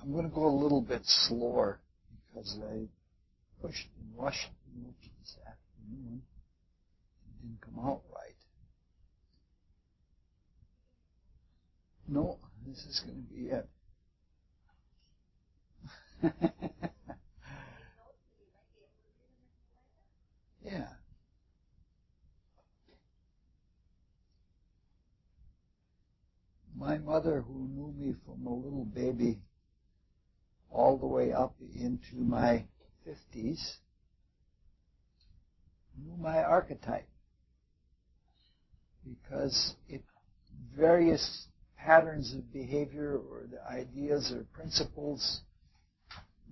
I'm going to go a little bit slower because I pushed and rushed too much this afternoon. It didn't come out right. No, this is going to be it. Yeah. My mother, who knew me from a little baby all the way up into my 50s, knew my archetype because various patterns of behavior or the ideas or principles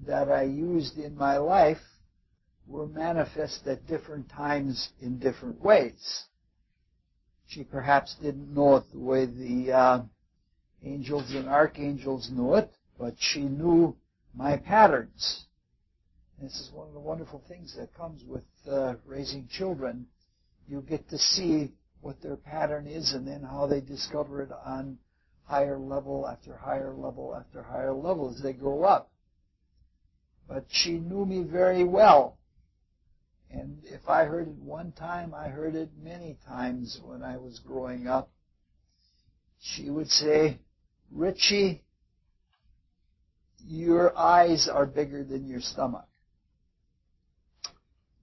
that I used in my life were manifest at different times in different ways. She perhaps didn't know it the way the angels and archangels knew it, but she knew my patterns. This is one of the wonderful things that comes with raising children. You get to see what their pattern is and then how they discover it on higher level after higher level after higher level as they grow up. But she knew me very well. And if I heard it one time, I heard it many times when I was growing up. She would say, "Richie, your eyes are bigger than your stomach."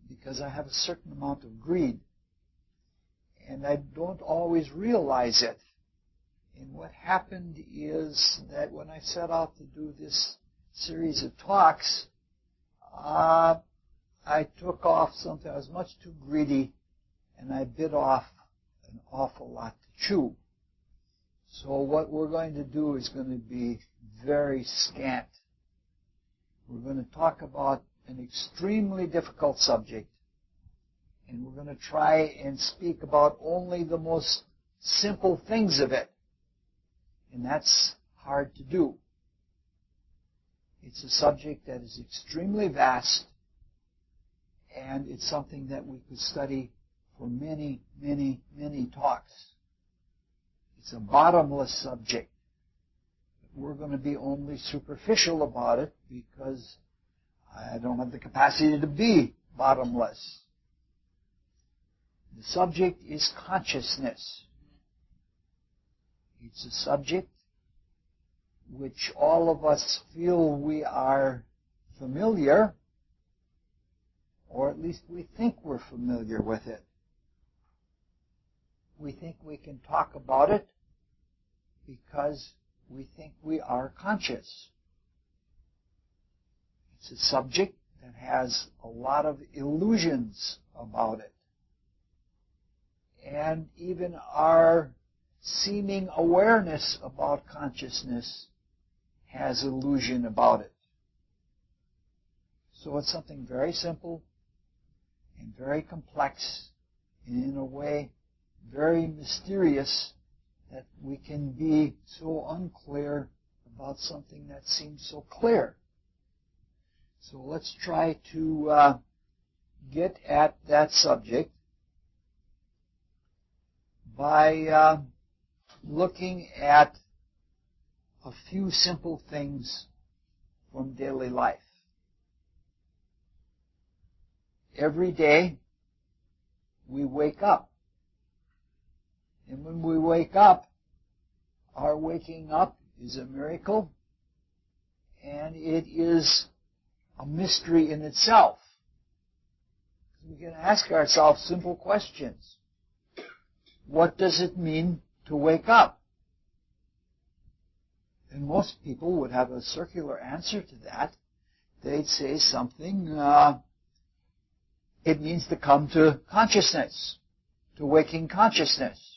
Because I have a certain amount of greed. And I don't always realize it. And what happened is that when I set out to do this series of talks, I took off something. I was much too greedy, and I bit off an awful lot to chew. So what we're going to do is going to be very scant. We're going to talk about an extremely difficult subject, and we're going to try and speak about only the most simple things of it. And that's hard to do. It's a subject that is extremely vast, and it's something that we could study for many, many, many talks. It's a bottomless subject. We're going to be only superficial about it because I don't have the capacity to be bottomless. The subject is consciousness. It's a subject which all of us feel we are familiar, or at least we think we're familiar with it. We think we can talk about it because we think we are conscious. It's a subject that has a lot of illusions about it. And even our seeming awareness about consciousness has illusion about it. So it's something very simple and very complex, and in a way very mysterious, that we can be so unclear about something that seems so clear. So let's try to get at that subject by looking at a few simple things from daily life. Every day we wake up. And when we wake up, our waking up is a miracle, and it is a mystery in itself. We can ask ourselves simple questions. What does it mean to wake up? And most people would have a circular answer to that. They'd say something, it means to come to consciousness, to waking consciousness.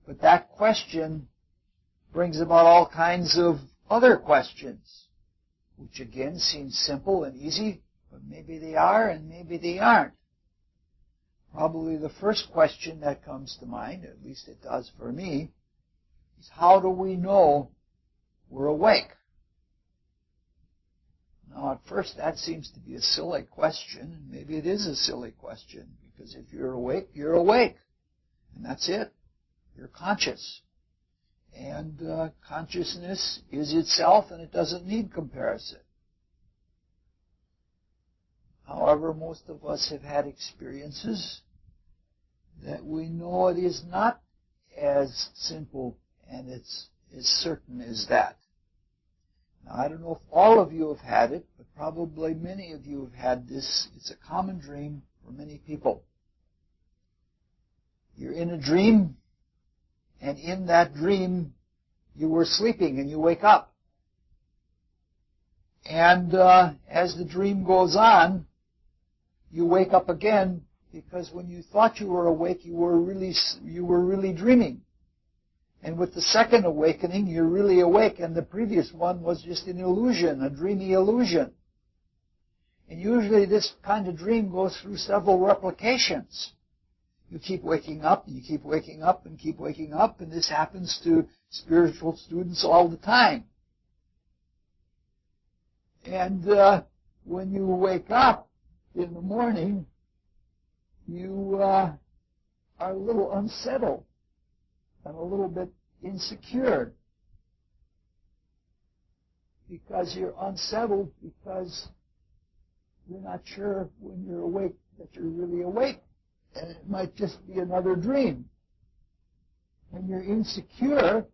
But that question brings about all kinds of other questions, which again seem simple and easy, but maybe they are and maybe they aren't. Probably the first question that comes to mind, at least it does for me, is how do we know we're awake? Now, at first, that seems to be a silly question, and maybe it is a silly question, because if you're awake, you're awake, and that's it. You're conscious. And consciousness is itself, and it doesn't need comparison. However, most of us have had experiences that we know it is not as simple and it's as certain as that. Now, I don't know if all of you have had it, but probably many of you have had this. It's a common dream for many people. You're in a dream, and in that dream, you were sleeping and you wake up. And as the dream goes on, you wake up again, because when you thought you were awake, you were really dreaming. And with the second awakening, you're really awake, and the previous one was just an illusion, a dreamy illusion. And usually this kind of dream goes through several replications. You keep waking up, and you keep waking up, and keep waking up, and this happens to spiritual students all the time. And when you wake up in the morning, you are a little unsettled and a little bit insecure, because you're unsettled because you're not sure when you're awake that you're really awake, and it might just be another dream. And you're insecure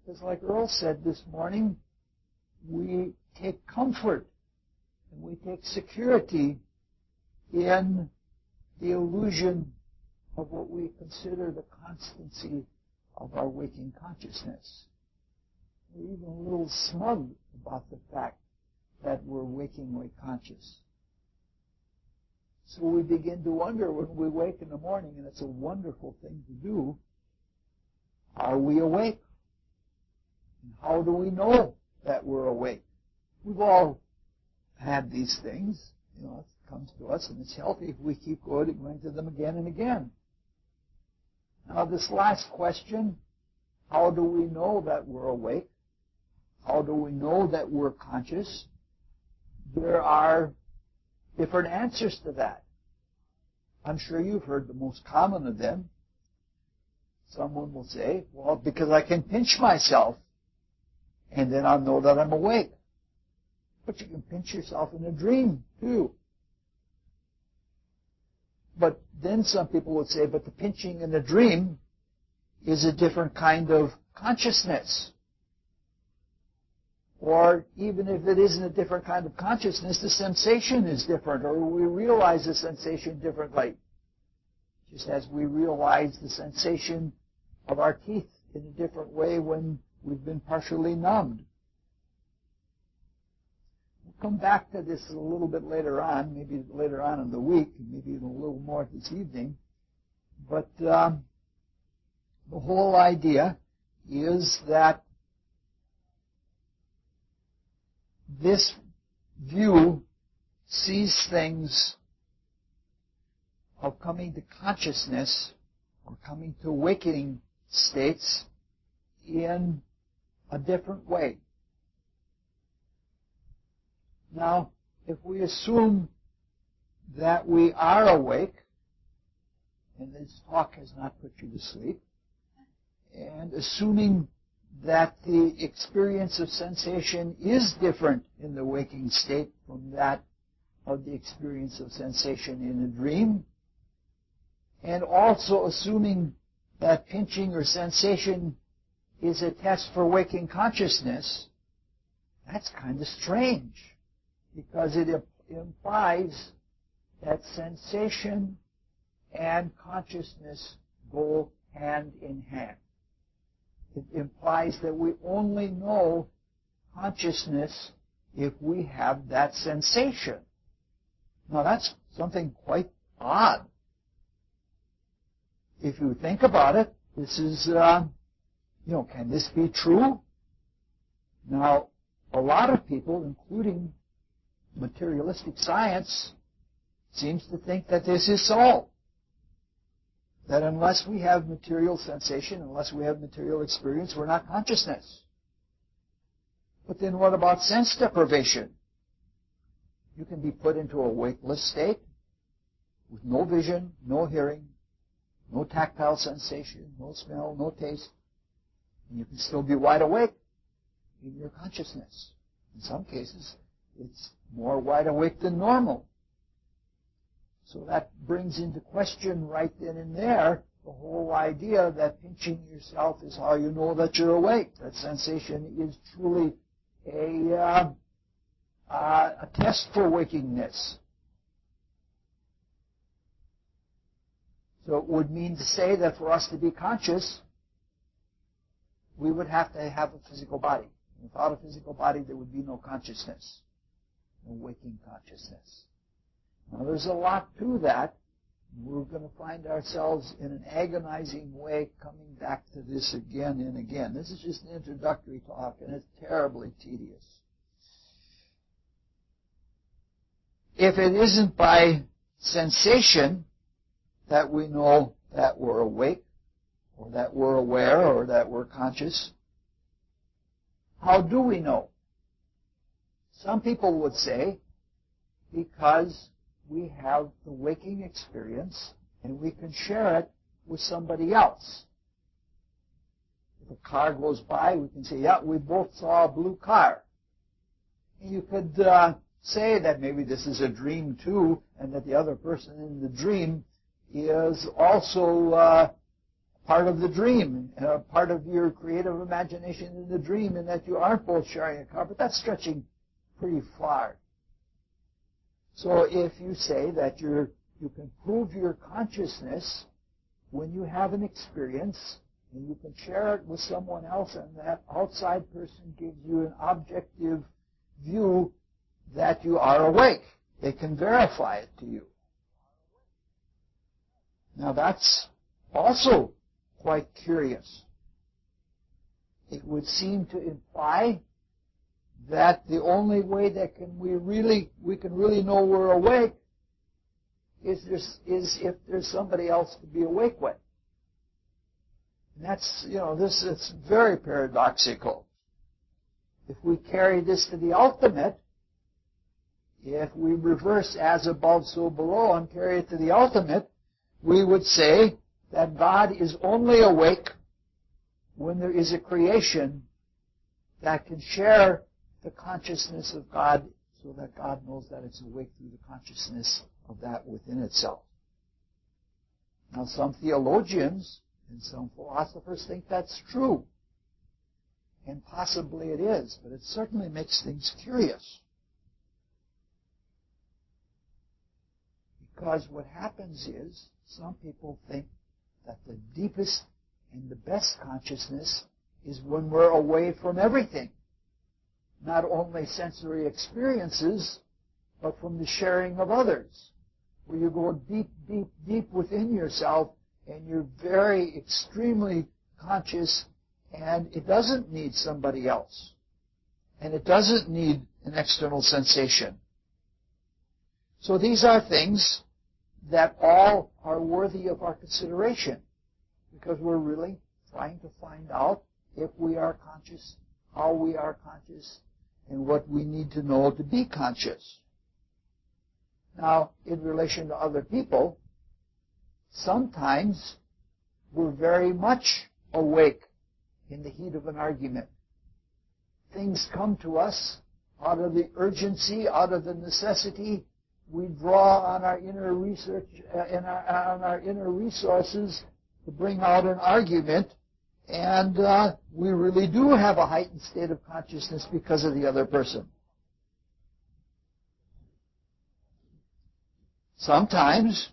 because, like Earl said this morning, we take comfort and we take security in the illusion of what we consider the constancy of our waking consciousness. We're even a little smug about the fact that we're wakingly conscious. So we begin to wonder when we wake in the morning, and it's a wonderful thing to do, are we awake? And how do we know that we're awake? We've all had these things. You know, it comes to us, and it's healthy if we keep going to them again and again. Now, this last question, how do we know that we're awake? How do we know that we're conscious? There are different answers to that. I'm sure you've heard the most common of them. Someone will say, well, because I can pinch myself, and then I'll know that I'm awake. But you can pinch yourself in a dream, too. But then some people would say, but the pinching in the dream is a different kind of consciousness. Or even if it isn't a different kind of consciousness, the sensation is different, or we realize the sensation differently. Just as we realize the sensation of our teeth in a different way when we've been partially numbed. We'll come back to this a little bit later on, maybe later on in the week, maybe even a little more this evening. But the whole idea is that this view sees things of coming to consciousness or coming to awakening states in a different way. Now, if we assume that we are awake, and this talk has not put you to sleep, and assuming that the experience of sensation is different in the waking state from that of the experience of sensation in a dream, and also assuming that pinching or sensation is a test for waking consciousness, that's kind of strange, because it implies that sensation and consciousness go hand in hand. It implies that we only know consciousness if we have that sensation. Now, that's something quite odd. If you think about it, this is, can this be true? Now, a lot of people, including materialistic science, seems to think that this is so. That unless we have material sensation, unless we have material experience, we're not consciousness. But then what about sense deprivation? You can be put into a wakeless state with no vision, no hearing, no tactile sensation, no smell, no taste. And you can still be wide awake in your consciousness. In some cases, it's more wide awake than normal. So that brings into question right then and there the whole idea that pinching yourself is how you know that you're awake. That sensation is truly a test for wakingness. So it would mean to say that for us to be conscious, we would have to have a physical body. Without a physical body, there would be no consciousness, no waking consciousness. Now, there's a lot to that. We're going to find ourselves in an agonizing way coming back to this again and again. This is just an introductory talk, and it's terribly tedious. If it isn't by sensation that we know that we're awake, or that we're aware, or that we're conscious, how do we know? Some people would say because we have the waking experience and we can share it with somebody else. If a car goes by, we can say, yeah, we both saw a blue car. And you could say that maybe this is a dream too, and that the other person in the dream is also part of the dream, part of your creative imagination in the dream, and that you aren't both sharing a car, but that's stretching pretty far. So if you say that you can prove your consciousness when you have an experience, and you can share it with someone else, and that outside person gives you an objective view that you are awake, they can verify it to you. Now that's also quite curious. It would seem to imply that the only way that we can really know we're awake is if there's somebody else to be awake with. And that's, it's very paradoxical. If we carry this to the ultimate, if we reverse as above, so below, and carry it to the ultimate, we would say that God is only awake when there is a creation that can share the consciousness of God so that God knows that it's awake through the consciousness of that within itself. Now, some theologians and some philosophers think that's true. And possibly it is, but it certainly makes things curious. Because what happens is, some people think that the deepest and the best consciousness is when we're away from everything. Not only sensory experiences, but from the sharing of others. Where you go deep, deep, deep within yourself, and you're very, extremely conscious, and it doesn't need somebody else. And it doesn't need an external sensation. So these are things that all are worthy of our consideration, because we're really trying to find out if we are conscious, how we are conscious, and what we need to know to be conscious. Now, in relation to other people, sometimes we're very much awake in the heat of an argument. Things come to us out of the urgency, out of the necessity. We draw on our inner research, on our inner resources to bring out an argument, and we really do have a heightened state of consciousness because of the other person. Sometimes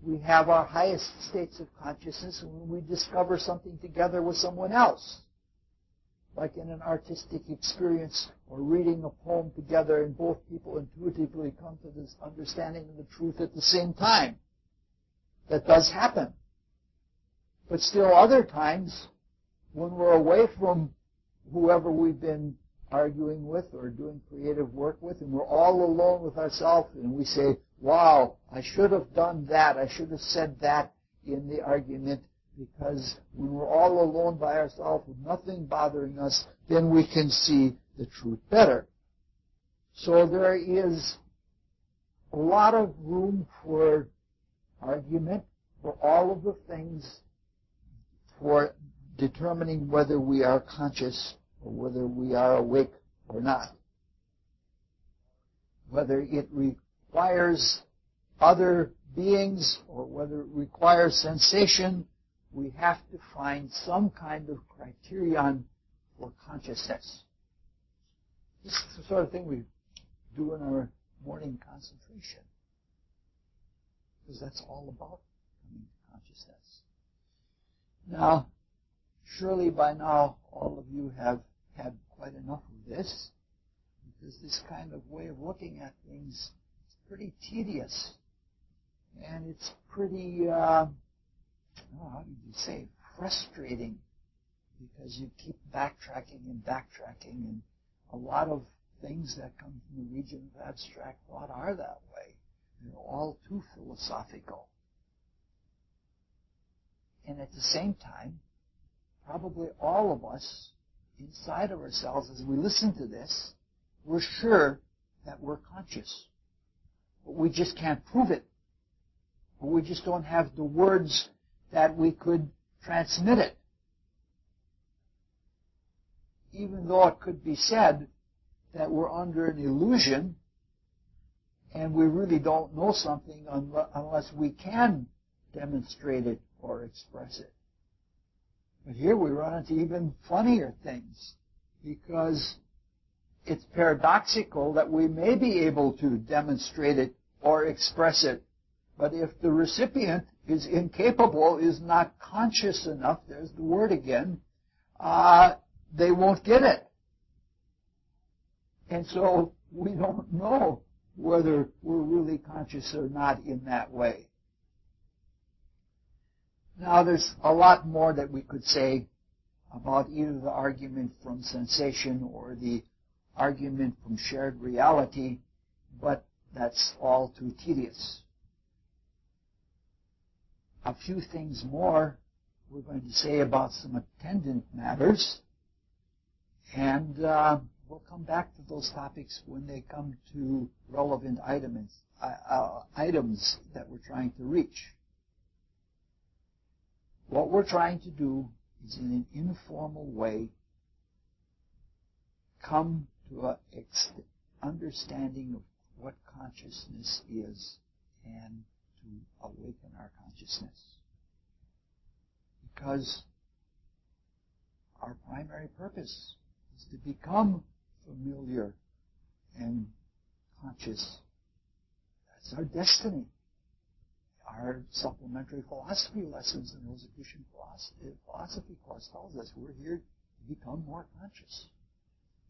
we have our highest states of consciousness when we discover something together with someone else, like in an artistic experience or reading a poem together, and both people intuitively come to this understanding of the truth at the same time. That does happen. But still other times, when we're away from whoever we've been arguing with or doing creative work with, and we're all alone with ourselves, and we say, wow, I should have done that, I should have said that in the argument, because when we're all alone by ourselves with nothing bothering us, then we can see the truth better. So there is a lot of room for argument, for all of the things, for determining whether we are conscious or whether we are awake or not. Whether it requires other beings or whether it requires sensation, we have to find some kind of criterion for consciousness. This is the sort of thing we do in our morning concentration, because that's all about coming to consciousness. Now, surely by now all of you have had quite enough of this, because this kind of way of looking at things is pretty tedious, and it's pretty, how did you say, frustrating, because you keep backtracking, and a lot of things that come from the region of abstract thought are that way. They're all too philosophical. And at the same time, probably all of us, inside of ourselves, as we listen to this, we're sure that we're conscious. But we just can't prove it. Or we just don't have the words that we could transmit it. Even though it could be said that we're under an illusion and we really don't know something unless we can demonstrate it or express it. But here we run into even funnier things, because it's paradoxical that we may be able to demonstrate it or express it, but if the recipient is incapable, is not conscious enough, there's the word again, they won't get it. And so we don't know whether we're really conscious or not in that way. Now, there's a lot more that we could say about either the argument from sensation or the argument from shared reality, but that's all too tedious. A few things more we're going to say about some attendant matters, and we'll come back to those topics when they come to relevant items that we're trying to reach. What we're trying to do is, in an informal way, come to an understanding of what consciousness is and to awaken our consciousness. Because our primary purpose is to become familiar and conscious. That's our destiny. Our supplementary philosophy lessons in Rosicrucian philosophy course tells us we're here to become more conscious.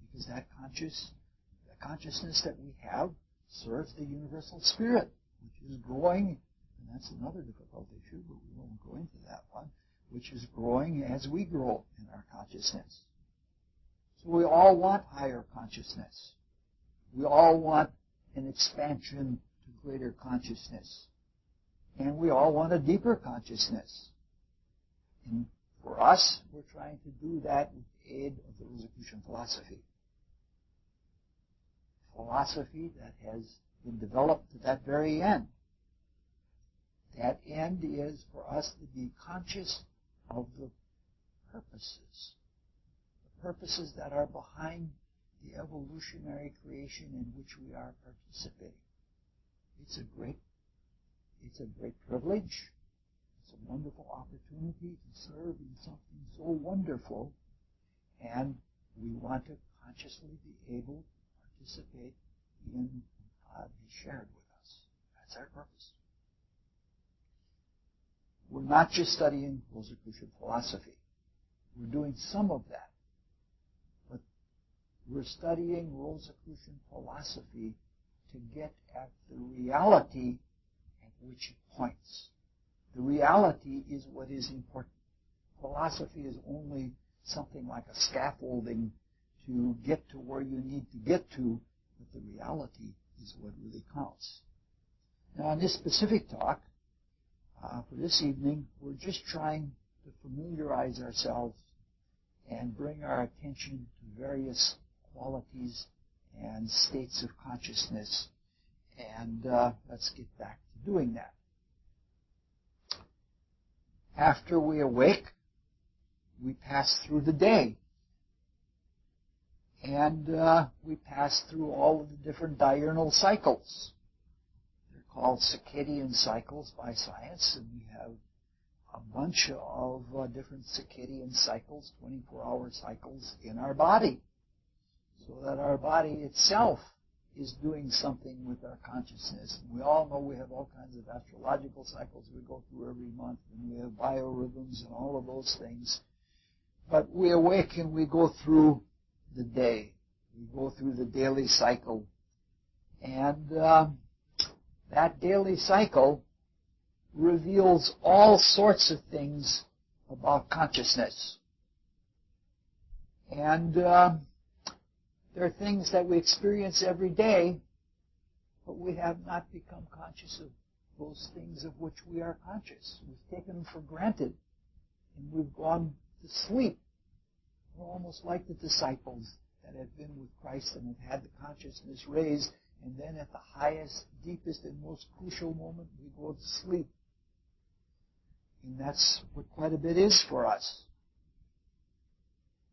Because that consciousness that we have serves the universal spirit, which is growing, and that's another difficult issue, but we won't go into that one, which is growing as we grow in our consciousness. So we all want higher consciousness. We all want an expansion to greater consciousness. And we all want a deeper consciousness. And for us, we're trying to do that with the aid of the Rosicrucian philosophy. Philosophy that has been developed to that very end. That end is for us to be conscious of the purposes. The purposes that are behind the evolutionary creation in which we are participating. It's a great privilege. It's a wonderful opportunity to serve in something so wonderful, and we want to consciously be able to participate in what God has shared with us. That's our purpose. We're not just studying Rosicrucian philosophy. We're doing some of that. But we're studying Rosicrucian philosophy to get at the reality at which it points. The reality is what is important. Philosophy is only something like a scaffolding to get to where you need to get to, but the reality is what really counts. Now, in this specific talk, for this evening, we're just trying to familiarize ourselves and bring our attention to various qualities and states of consciousness. And let's get back to doing that. After we awake, we pass through the day. And we pass through all of the different diurnal cycles. They're called circadian cycles by science, and we have a bunch of different circadian cycles, 24-hour cycles in our body, so that our body itself is doing something with our consciousness. And we all know we have all kinds of astrological cycles we go through every month, and we have biorhythms and all of those things. But we awaken, we go through the day. We go through the daily cycle. And that daily cycle reveals all sorts of things about consciousness. And there are things that we experience every day, but we have not become conscious of those things of which we are conscious. We've taken them for granted, and we've gone to sleep. We're almost like the disciples that have been with Christ and have had the consciousness raised, and then at the highest, deepest, and most crucial moment, we go to sleep. And that's what quite a bit is for us.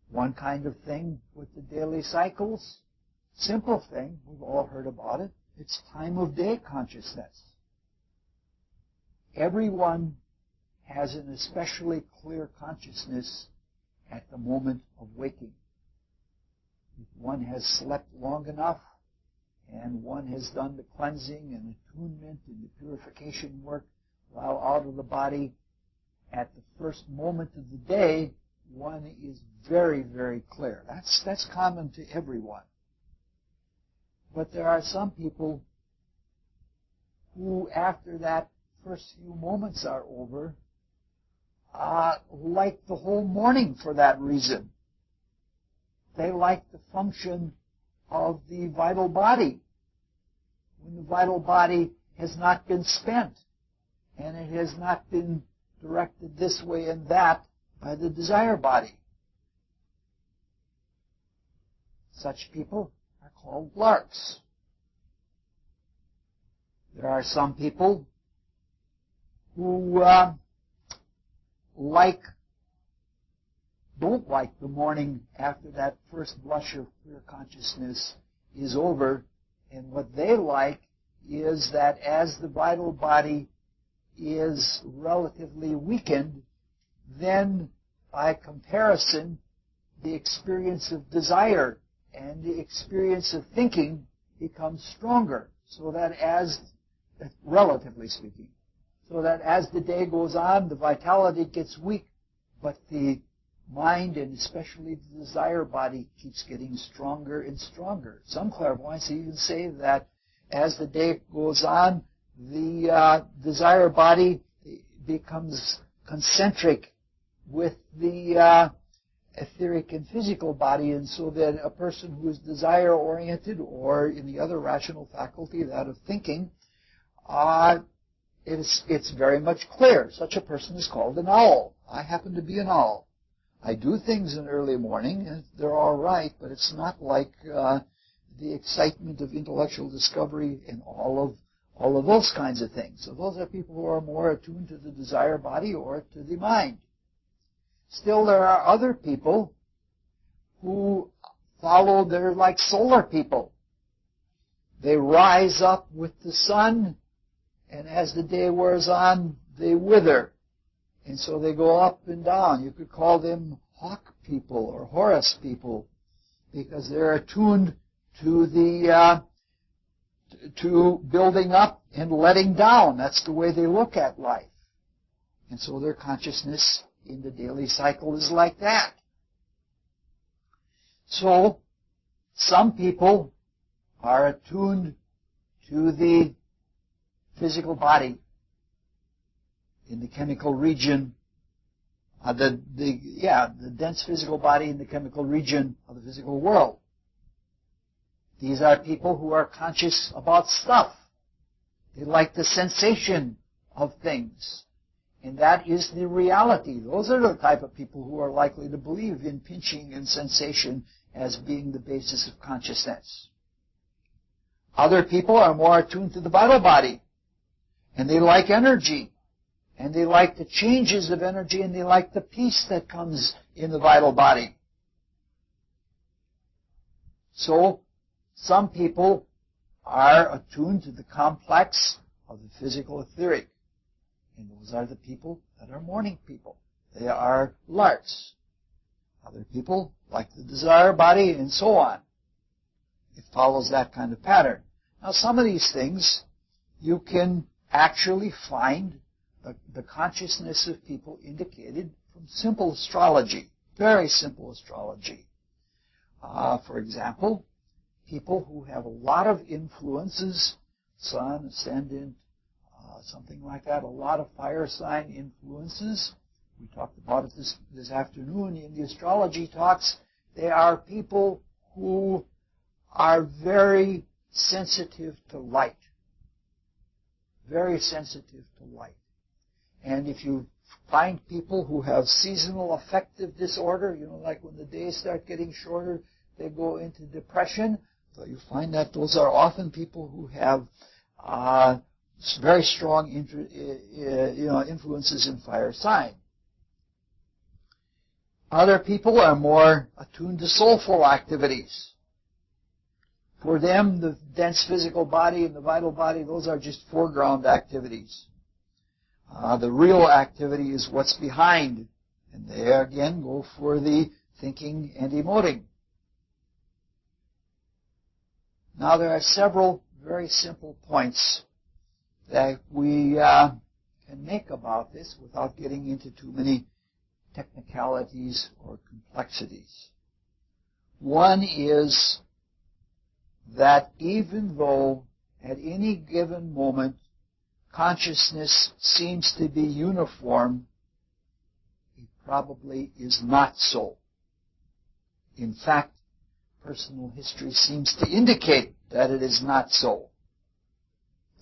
One kind of thing with the daily cycles, simple thing, we've all heard about it, it's time of day consciousness. Everyone has an especially clear consciousness at the moment of waking. If one has slept long enough and one has done the cleansing and attunement and the purification work while out of the body, at the first moment of the day, one is very, very clear. That's common to everyone. But there are some people who, after that first few moments are over, like the whole morning for that reason. They like the function of the vital body. When the vital body has not been spent, and it has not been directed this way and that by the desire body. Such people are called larks. There are some people who don't like the morning after that first blush of clear consciousness is over, and what they like is that as the vital body is relatively weakened, then by comparison, the experience of desire and the experience of thinking becomes stronger, so that as, relatively speaking, so that as the day goes on, the vitality gets weak, but the mind and especially the desire body keeps getting stronger and stronger. Some clairvoyants even say that as the day goes on, the desire body becomes concentric with the etheric and physical body, and so that a person who is desire-oriented, or in the other rational faculty, that of thinking, it's very much clear. Such a person is called an owl. I happen to be an owl. I do things in early morning, and they're all right, but it's not like the excitement of intellectual discovery and all of those kinds of things. So those are people who are more attuned to the desire body or to the mind. Still, there are other people who follow, they're like solar people. They rise up with the sun, and as the day wears on, they wither. And so they go up and down. You could call them hawk people or Horus people, because they're attuned to the to building up and letting down. That's the way they look at life. And so their consciousness in the daily cycle is like that. So some people are attuned to the physical body in the chemical region, the dense physical body in the chemical region of the physical world. These are people who are conscious about stuff. They like the sensation of things. And that is the reality. Those are the type of people who are likely to believe in pinching and sensation as being the basis of consciousness. Other people are more attuned to the vital body, and they like energy. and they like the changes of energy, and they like the peace that comes in the vital body. So, some people are attuned to the complex of the physical etheric. And those are the people that are morning people. They are larks. Other people like the desire body and so on. It follows that kind of pattern. Now, some of these things you can actually find the consciousness of people indicated from simple astrology, very simple astrology. For example, people who have a lot of influences, sun, ascendant, something like that, a lot of fire sign influences. We talked about it this afternoon in the astrology talks. They are people who are very sensitive to light. Very sensitive to light. And if you find people who have seasonal affective disorder, like when the days start getting shorter, they go into depression. So you find that those are often people who have very strong influences in fire sign. Other people are more attuned to soulful activities. For them, the dense physical body and the vital body, those are just foreground activities. The real activity is what's behind. And they, again, go for the thinking and emoting. Now, there are several very simple points that we can make about this without getting into too many technicalities or complexities. One is that even though at any given moment consciousness seems to be uniform, it probably is not so. In fact, personal history seems to indicate that it is not so.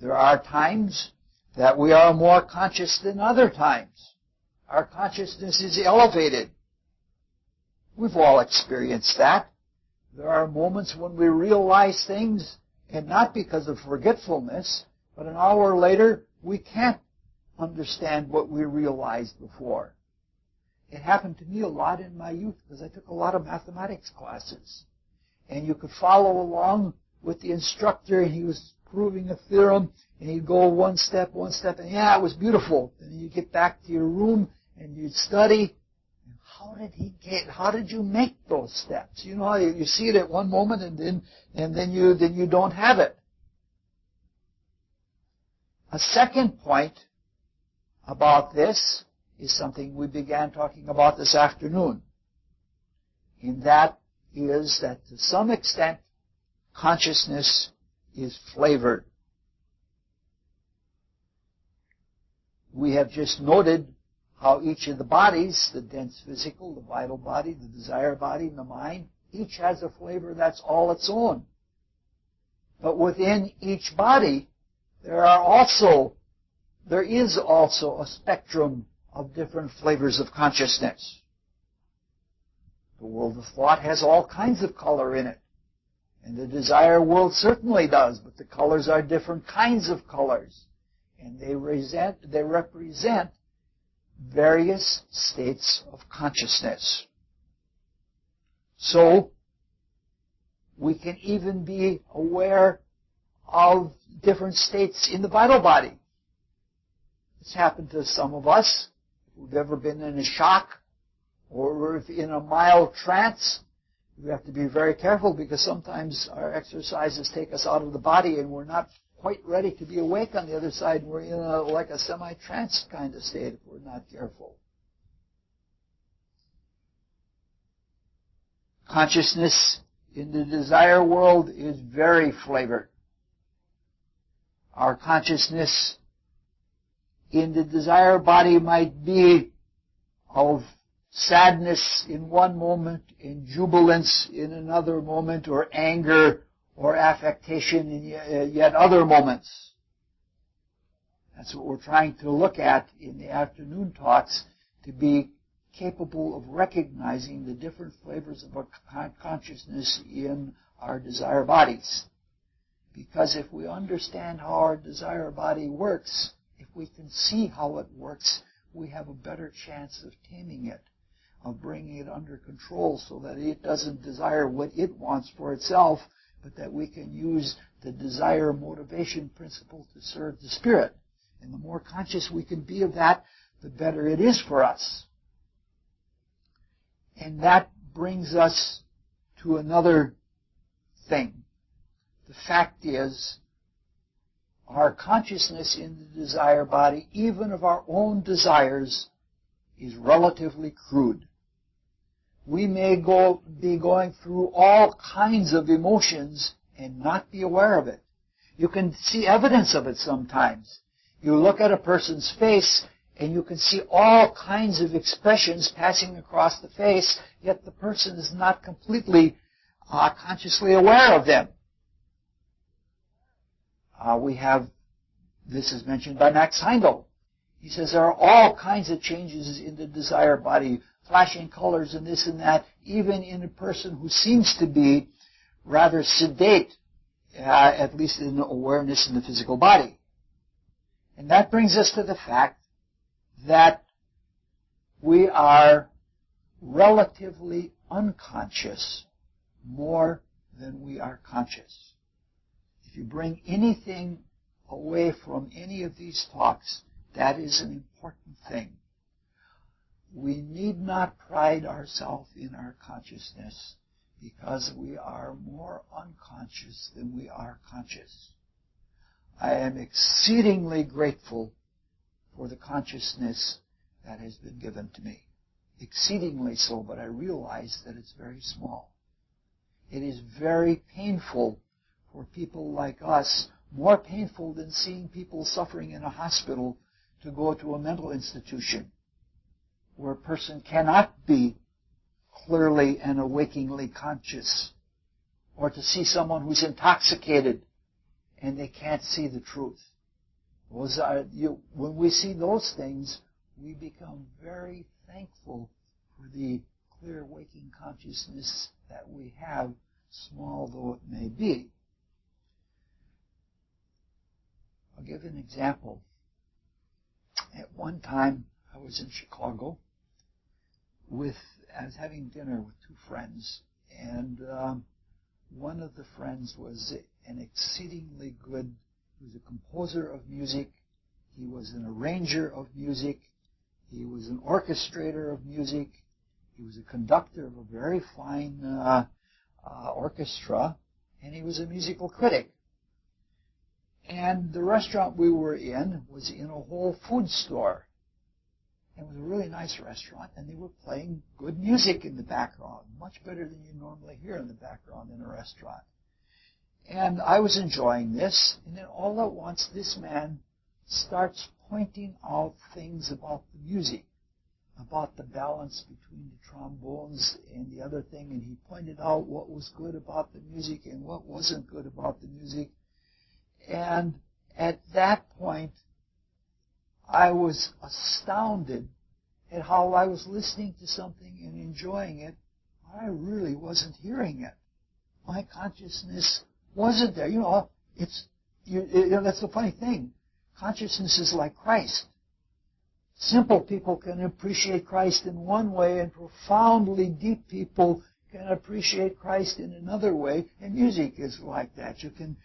There are times that we are more conscious than other times. Our consciousness is elevated. We've all experienced that. There are moments when we realize things, and not because of forgetfulness, but an hour later, we can't understand what we realized before. It happened to me a lot in my youth because I took a lot of mathematics classes. And you could follow along with the instructor, and he was proving a theorem, and he'd go one step, and yeah, it was beautiful. And then you get back to your room, and you'd study. And how did you make those steps? You see it at one moment, and then you don't have it. A second point about this is something we began talking about this afternoon. And that is that to some extent, consciousness is flavored. We have just noted how each of the bodies, the dense physical, the vital body, the desire body, and the mind, each has a flavor that's all its own. But within each body, there is also a spectrum of different flavors of consciousness. The world of thought has all kinds of color in it. And the desire world certainly does, but the colors are different kinds of colors. And they represent various states of consciousness. So, we can even be aware of different states in the vital body. It's happened to some of us who've ever been in a shock or in a mild trance. We have to be very careful because sometimes our exercises take us out of the body and we're not quite ready to be awake on the other side. We're in like a semi-trance kind of state if we're not careful. Consciousness in the desire world is very flavored. Our consciousness in the desire body might be of sadness in one moment, in jubilance in another moment, or anger or affectation in yet other moments. That's what we're trying to look at in the afternoon talks, to be capable of recognizing the different flavors of our consciousness in our desire bodies. Because if we understand how our desire body works, if we can see how it works, we have a better chance of taming it, of bringing it under control so that it doesn't desire what it wants for itself, but that we can use the desire motivation principle to serve the Spirit. And the more conscious we can be of that, the better it is for us. And that brings us to another thing. The fact is, our consciousness in the desire body, even of our own desires, is relatively crude. We may be going through all kinds of emotions and not be aware of it. You can see evidence of it sometimes. You look at a person's face and you can see all kinds of expressions passing across the face, yet the person is not completely consciously aware of them. This is mentioned by Max Heindel. He says there are all kinds of changes in the desire body, flashing colors and this and that, even in a person who seems to be rather sedate, at least in awareness in the physical body. And that brings us to the fact that we are relatively unconscious more than we are conscious. If you bring anything away from any of these talks, that is an important thing. We need not pride ourselves in our consciousness because we are more unconscious than we are conscious. I am exceedingly grateful for the consciousness that has been given to me. Exceedingly so, but I realize that it's very small. It is very painful for people like us, more painful than seeing people suffering in a hospital, to go to a mental institution where a person cannot be clearly and awakingly conscious, or to see someone who's intoxicated and they can't see the truth. When we see those things, we become very thankful for the clear waking consciousness that we have, small though it may be. I'll give an example. At one time, I was in Chicago I was having dinner with two friends, and one of the friends was an exceedingly good, he was a composer of music, he was an arranger of music, he was an orchestrator of music, he was a conductor of a very fine orchestra, and he was a musical critic. And the restaurant we were in was in a Whole Food store. It was a really nice restaurant, and they were playing good music in the background, much better than you normally hear in the background in a restaurant. And I was enjoying this, and then all at once this man starts pointing out things about the music, about the balance between the trombones and the other thing, and he pointed out what was good about the music and what wasn't good about the music. And at that point, I was astounded at how I was listening to something and enjoying it. I really wasn't hearing it. My consciousness wasn't there. That's the funny thing. Consciousness is like Christ. Simple people can appreciate Christ in one way, and profoundly deep people can appreciate Christ in another way. And music is like that. You can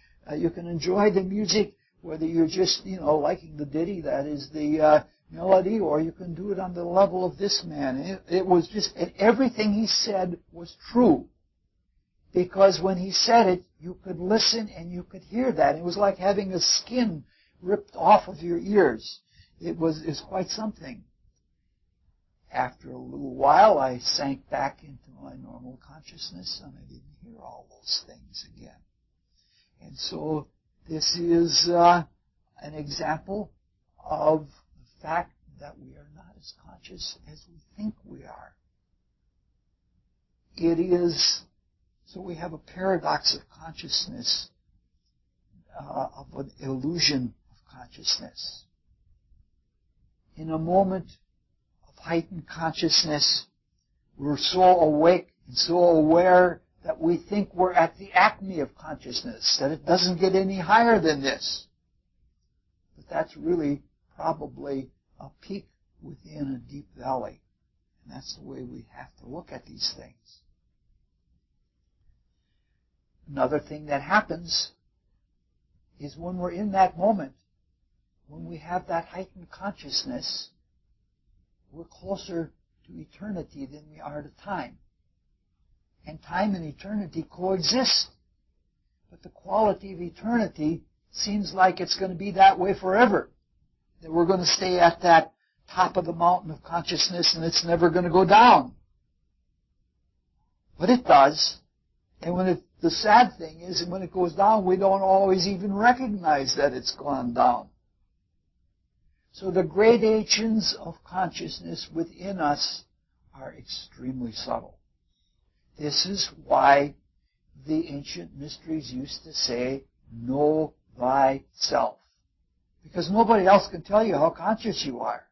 enjoy the music, whether you're just, liking the ditty, that is the melody, or you can do it on the level of this man. It was just, and everything he said was true. Because when he said it, you could listen and you could hear that. It was like having a skin ripped off of your ears. It's quite something. After a little while, I sank back into my normal consciousness, and I didn't hear all those things again. And so this is an example of the fact that we are not as conscious as we think we are. So we have a paradox of consciousness, of an illusion of consciousness. In a moment of heightened consciousness, we're so awake and so aware that we think we're at the acme of consciousness, that it doesn't get any higher than this. But that's really probably a peak within a deep valley. And that's the way we have to look at these things. Another thing that happens is when we're in that moment, when we have that heightened consciousness, we're closer to eternity than we are to time. And time and eternity coexist. But the quality of eternity seems like it's going to be that way forever. That we're going to stay at that top of the mountain of consciousness and it's never going to go down. But it does. And the sad thing is that when it goes down, we don't always even recognize that it's gone down. So the gradations of consciousness within us are extremely subtle. This is why the ancient mysteries used to say, know thyself. Because nobody else can tell you how conscious you are.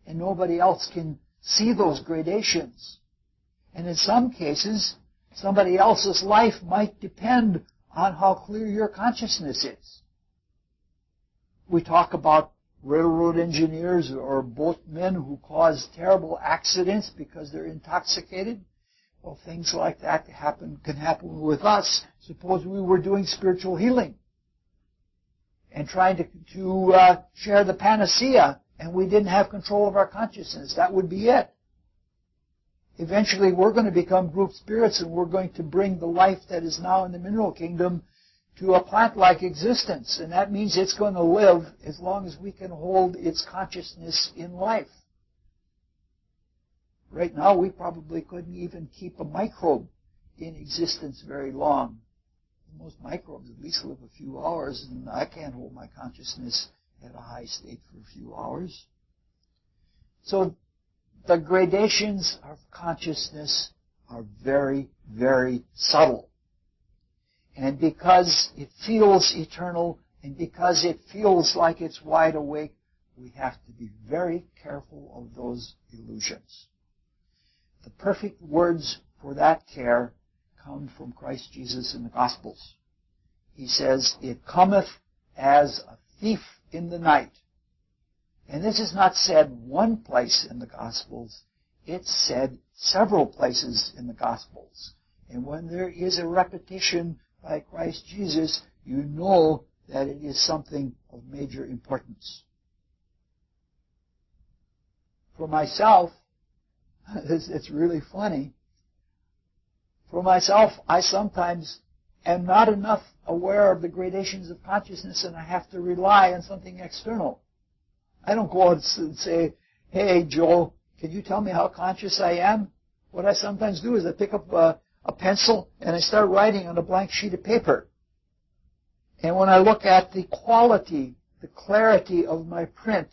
And nobody else can see those gradations. And in some cases, somebody else's life might depend on how clear your consciousness is. We talk about railroad engineers or boatmen who cause terrible accidents because they're intoxicated. Well, things like that can happen with us. Suppose we were doing spiritual healing and trying to share the panacea, and we didn't have control of our consciousness. That would be it. Eventually, we're going to become group spirits, and we're going to bring the life that is now in the mineral kingdom to a plant-like existence. And that means it's going to live as long as we can hold its consciousness in life. Right now, we probably couldn't even keep a microbe in existence very long. Most microbes at least live a few hours, and I can't hold my consciousness at a high state for a few hours. So the gradations of consciousness are very, very subtle. And because it feels eternal, and because it feels like it's wide awake, we have to be very careful of those illusions. The perfect words for that care come from Christ Jesus in the Gospels. He says, it cometh as a thief in the night. And this is not said one place in the Gospels. It's said several places in the Gospels. And when there is a repetition by Christ Jesus, you know that it is something of major importance. For myself, it's really funny. For myself, I sometimes am not enough aware of the gradations of consciousness, and I have to rely on something external. I don't go out and say, hey, Joel, can you tell me how conscious I am? What I sometimes do is I pick up a pencil and I start writing on a blank sheet of paper. And when I look at the quality, the clarity of my print,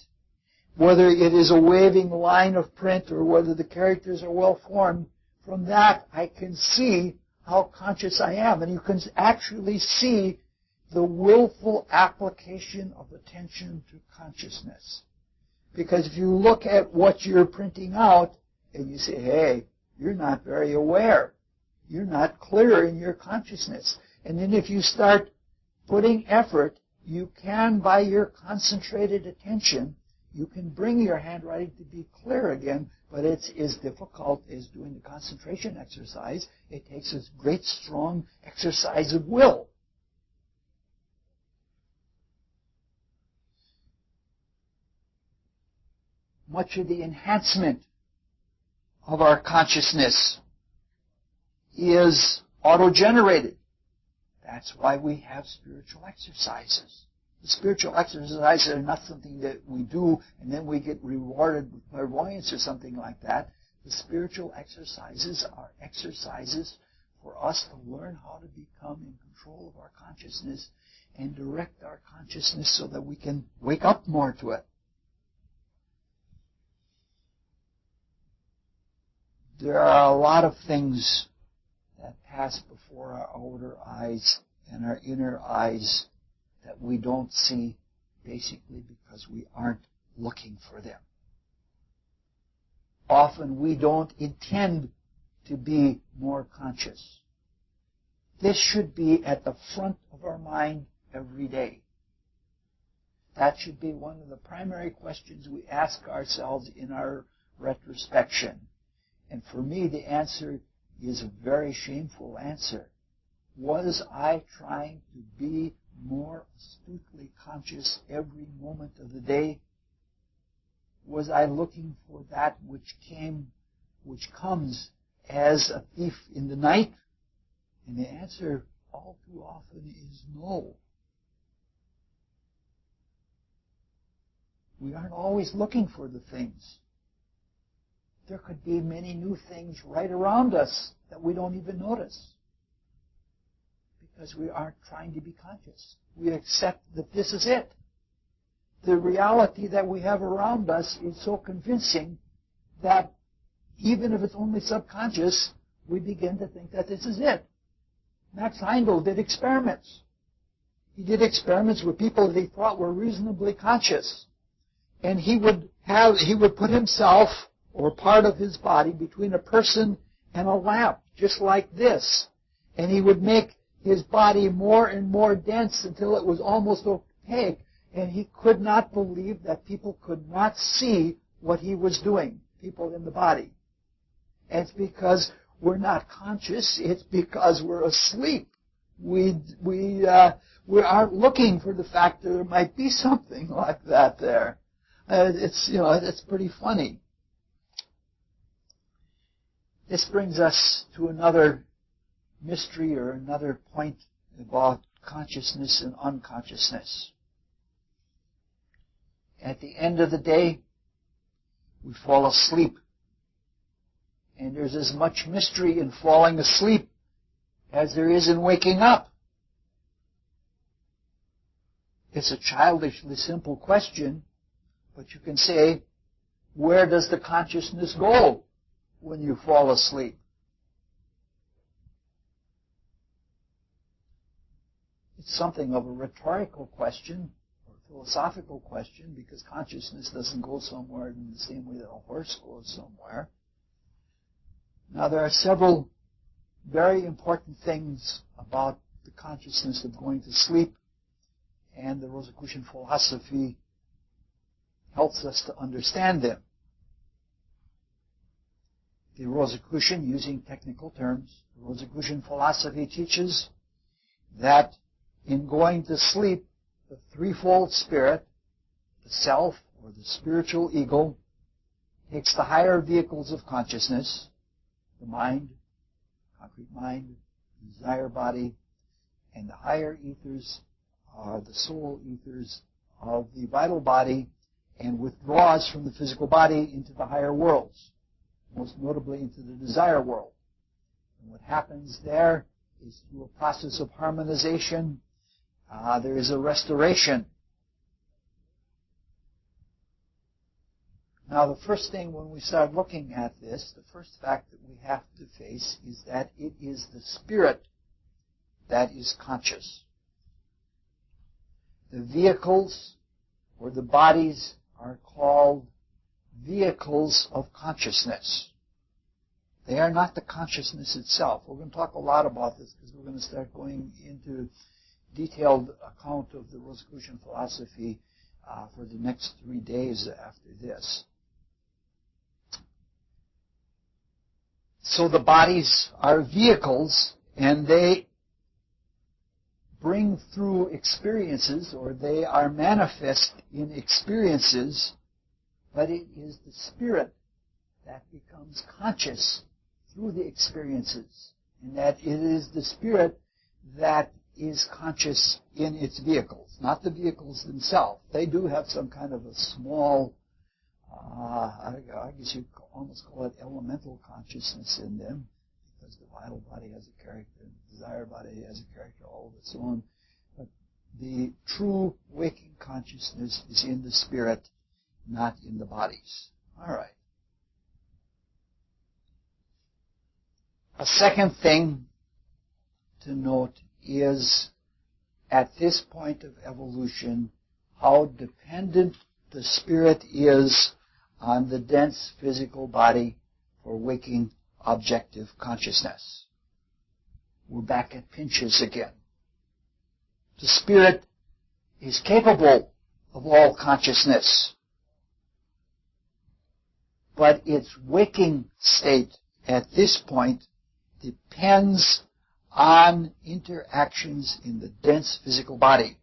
whether it is a waving line of print or whether the characters are well formed, from that I can see how conscious I am. And you can actually see the willful application of attention to consciousness. Because if you look at what you're printing out and you say, hey, you're not very aware. You're not clear in your consciousness. And then if you start putting effort, you can, by your concentrated attention, you can bring your handwriting to be clear again, but it's as difficult as doing the concentration exercise. It takes a great, strong exercise of will. Much of the enhancement of our consciousness is auto-generated. That's why we have spiritual exercises. The spiritual exercises are not something that we do and then we get rewarded with clairvoyance or something like that. The spiritual exercises are exercises for us to learn how to become in control of our consciousness and direct our consciousness so that we can wake up more to it. There are a lot of things that pass before our outer eyes and our inner eyes that we don't see, basically because we aren't looking for them. Often we don't intend to be more conscious. This should be at the front of our mind every day. That should be one of the primary questions we ask ourselves in our retrospection. And for me, the answer is a very shameful answer. Was I trying to be more astutely conscious every moment of the day? Was I looking for that which comes as a thief in the night? And the answer all too often is no. We aren't always looking for the things. There could be many new things right around us that we don't even notice, because we aren't trying to be conscious. We accept that this is it. The reality that we have around us is so convincing that even if it's only subconscious, we begin to think that this is it. Max Heindel did experiments. He did experiments with people that he thought were reasonably conscious. And he would put himself or part of his body between a person and a lamp, just like this. And he would make his body more and more dense until it was almost opaque. And he could not believe that people could not see what he was doing, people in the body. And it's because we're not conscious. It's because we're asleep. We aren't looking for the fact that there might be something like that there. It's pretty funny. This brings us to another mystery or another point about consciousness and unconsciousness. At the end of the day, we fall asleep. And there's as much mystery in falling asleep as there is in waking up. It's a childishly simple question, but you can say, where does the consciousness go when you fall asleep? It's something of a rhetorical question or philosophical question, because consciousness doesn't go somewhere in the same way that a horse goes somewhere. Now, there are several very important things about the consciousness of going to sleep, and the Rosicrucian philosophy helps us to understand them. The Rosicrucian, using technical terms, the Rosicrucian philosophy teaches that in going to sleep, the threefold spirit, the self or the spiritual ego, takes the higher vehicles of consciousness, the mind, concrete mind, the desire body, and the higher ethers are the soul ethers of the vital body, and withdraws from the physical body into the higher worlds, most notably into the desire world. And what happens there is, through a process of harmonization, there is a restoration. Now, the first thing when we start looking at this, the first fact that we have to face is that it is the spirit that is conscious. The vehicles or the bodies are called vehicles of consciousness. They are not the consciousness itself. We're going to talk a lot about this because we're going to start going into detailed account of the Rosicrucian philosophy for the next 3 days after this. So the bodies are vehicles, and they bring through experiences, or they are manifest in experiences, but it is the spirit that becomes conscious through the experiences, and that it is the spirit that is conscious in its vehicles, not the vehicles themselves. They do have some kind of a small, I guess you'd almost call it elemental consciousness in them, because the vital body has a character, the desire body has a character all of its own. But the true waking consciousness is in the spirit, not in the bodies. All right. A second thing to note is, at this point of evolution, how dependent the spirit is on the dense physical body for waking objective consciousness. We're back at Pinches again. The spirit is capable of all consciousness. But its waking state at this point depends on interactions in the dense physical body.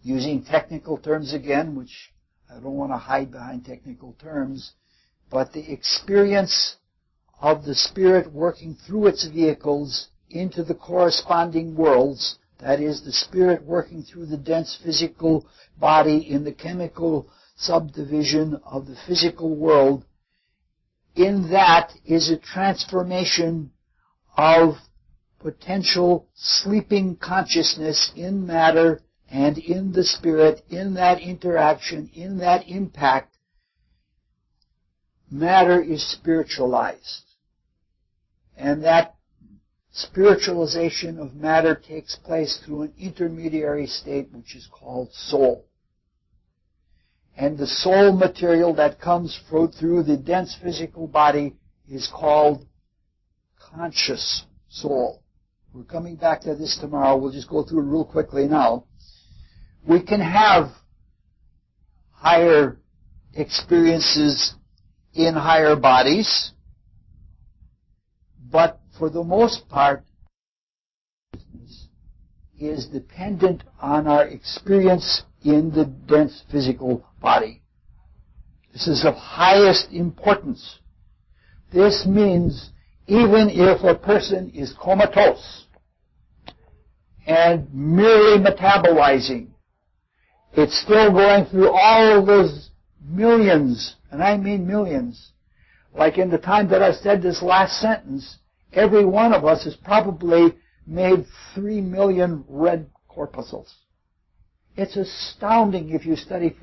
Using technical terms again, which I don't want to hide behind technical terms, but the experience of the spirit working through its vehicles into the corresponding worlds, that is, the spirit working through the dense physical body in the chemical subdivision of the physical world, in that is a transformation of potential sleeping consciousness in matter and in the spirit, in that interaction, in that impact. Matter is spiritualized. And that spiritualization of matter takes place through an intermediary state which is called soul. And the soul material that comes through the dense physical body is called conscious soul. We're coming back to this tomorrow. We'll just go through it real quickly now. We can have higher experiences in higher bodies, but for the most part, is dependent on our experience in the dense physical body. This is of highest importance. This means even if a person is comatose and merely metabolizing, it's still going through all of those millions, and I mean millions. Like in the time that I said this last sentence, every one of us has probably made 3 million red corpuscles. It's astounding if you study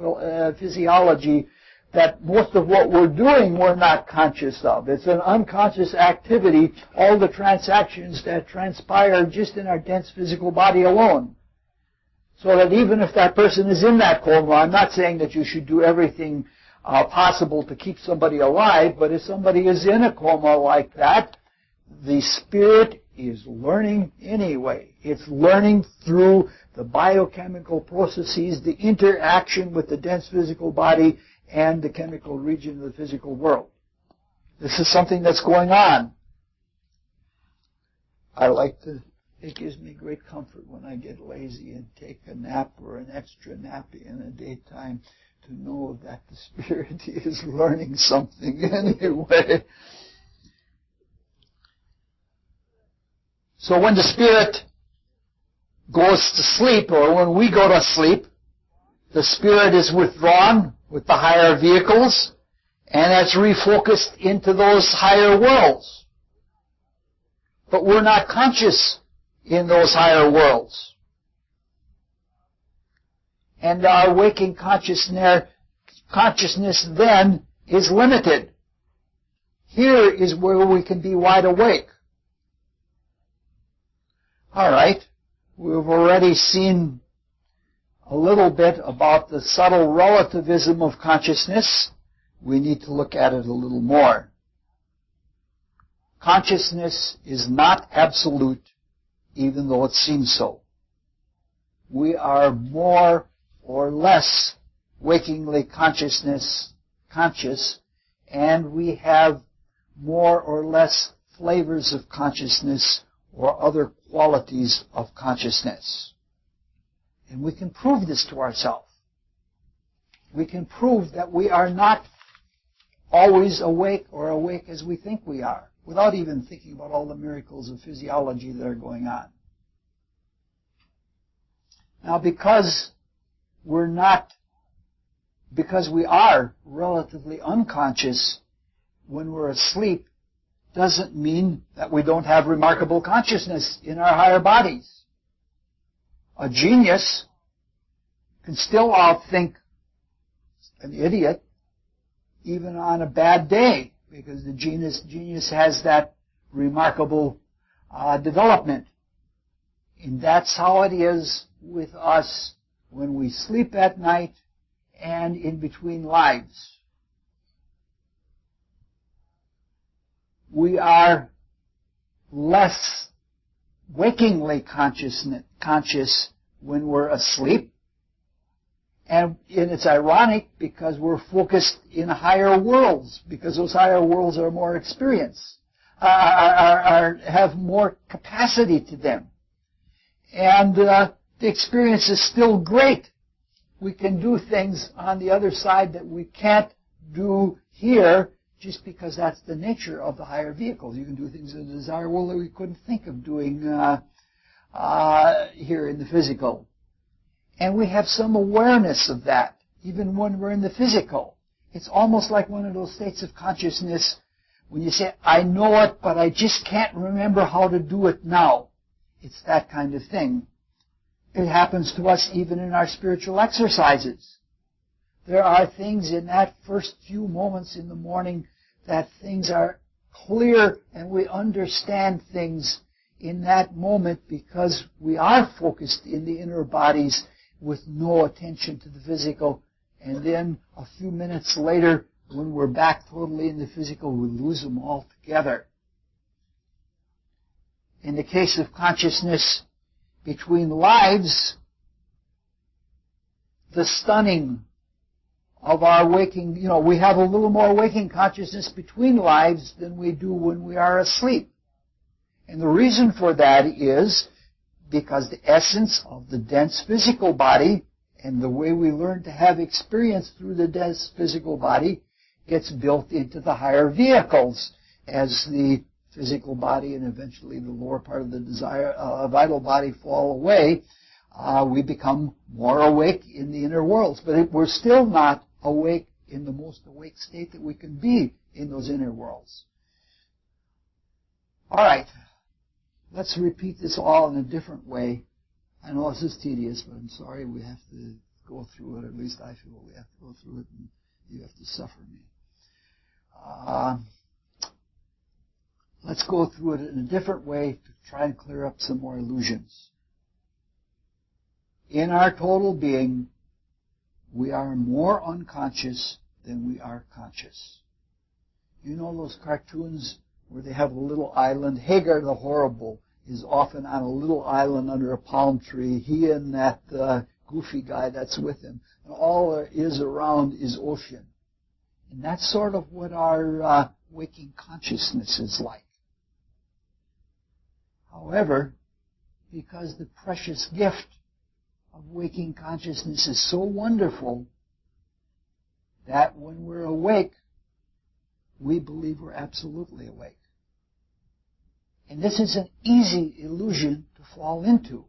physiology that most of what we're doing we're not conscious of. It's an unconscious activity, all the transactions that transpire just in our dense physical body alone. So that even if that person is in that coma, I'm not saying that you should do everything possible to keep somebody alive, but if somebody is in a coma like that, the spirit is learning anyway. It's learning through the biochemical processes, the interaction with the dense physical body and the chemical region of the physical world. This is something that's going on. It gives me great comfort when I get lazy and take a nap or an extra nap in the daytime to know that the spirit is learning something anyway. So when the spirit goes to sleep, or when we go to sleep, the spirit is withdrawn with the higher vehicles, and it's refocused into those higher worlds. But we're not conscious in those higher worlds. And our waking consciousness then is limited. Here is where we can be wide awake. All right, we've already seen a little bit about the subtle relativism of consciousness. We need to look at it a little more. Consciousness is not absolute, even though it seems so. We are more or less wakingly conscious, and we have more or less flavors of consciousness or other qualities of consciousness. And we can prove this to ourselves. We can prove that we are not always awake or awake as we think we are, without even thinking about all the miracles of physiology that are going on. Now, because we are relatively unconscious when we're asleep, doesn't mean that we don't have remarkable consciousness in our higher bodies. A genius can still outthink an idiot even on a bad day, because the genius has that remarkable development. And that's how it is with us when we sleep at night and in between lives. We are less wakingly conscious when we're asleep, And it's ironic because we're focused in higher worlds, because those higher worlds are more experienced, have more capacity to them. And the experience is still great. We can do things on the other side that we can't do here just because that's the nature of the higher vehicles. You can do things in the desire world that we couldn't think of doing here in the physical. And we have some awareness of that, even when we're in the physical. It's almost like one of those states of consciousness when you say, I know it, but I just can't remember how to do it now. It's that kind of thing. It happens to us even in our spiritual exercises. There are things in that first few moments in the morning that things are clear and we understand things in that moment because we are focused in the inner bodies with no attention to the physical. And then a few minutes later, when we're back totally in the physical, we lose them altogether. In the case of consciousness between lives, the stunning of our waking, we have a little more waking consciousness between lives than we do when we are asleep. And the reason for that is because the essence of the dense physical body and the way we learn to have experience through the dense physical body gets built into the higher vehicles as the physical body and eventually the lower part of the vital body fall away. We become more awake in the inner worlds. But we're still not awake in the most awake state that we can be in those inner worlds. All right. Let's repeat this all in a different way. I know this is tedious, but I'm sorry we have to go through it. At least I feel we have to go through it, and you have to suffer me. Let's go through it in a different way to try and clear up some more illusions. In our total being, we are more unconscious than we are conscious. You know those cartoons where they have a little island? Hagar the Horrible is often on a little island under a palm tree. He and that goofy guy that's with him. And all there is around is ocean. And that's sort of what our waking consciousness is like. However, because the precious gift of waking consciousness is so wonderful that when we're awake, we believe we're absolutely awake. And this is an easy illusion to fall into,